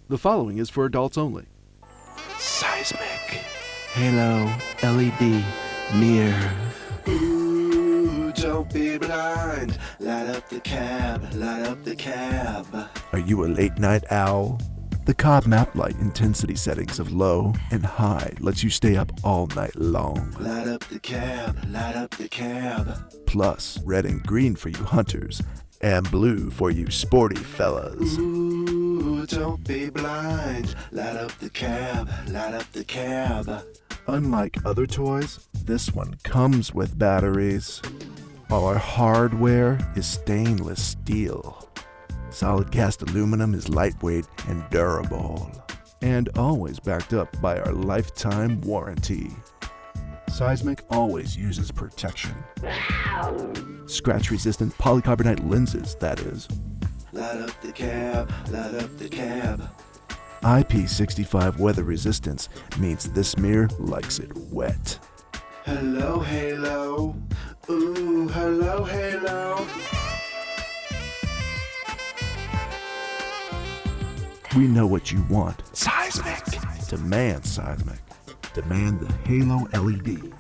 The following is for adults only. Seizmik. Halo LED mirror. Ooh, don't be blind. Light up the cab, light up the cab. Are you a late night owl? The Cobb map light intensity settings of low and high lets you stay up all night long. Light up the cab, light up the cab. Plus, red and green for you hunters, and blue for you sporty fellas. Ooh, don't be blind. Light up the cab, light up the cab. Unlike other toys, this one comes with batteries. While our hardware is stainless steel. Solid cast aluminum is lightweight and durable. And always backed up by our lifetime warranty. Seizmik always uses protection. Scratch-resistant polycarbonate lenses, that is. Light up the cab, light up the cab. IP65 weather resistance means this mirror likes it wet. Hello, Halo. Ooh, hello, Halo. We know what you want. Seizmik. Demand Seizmik. Demand the Halo LED.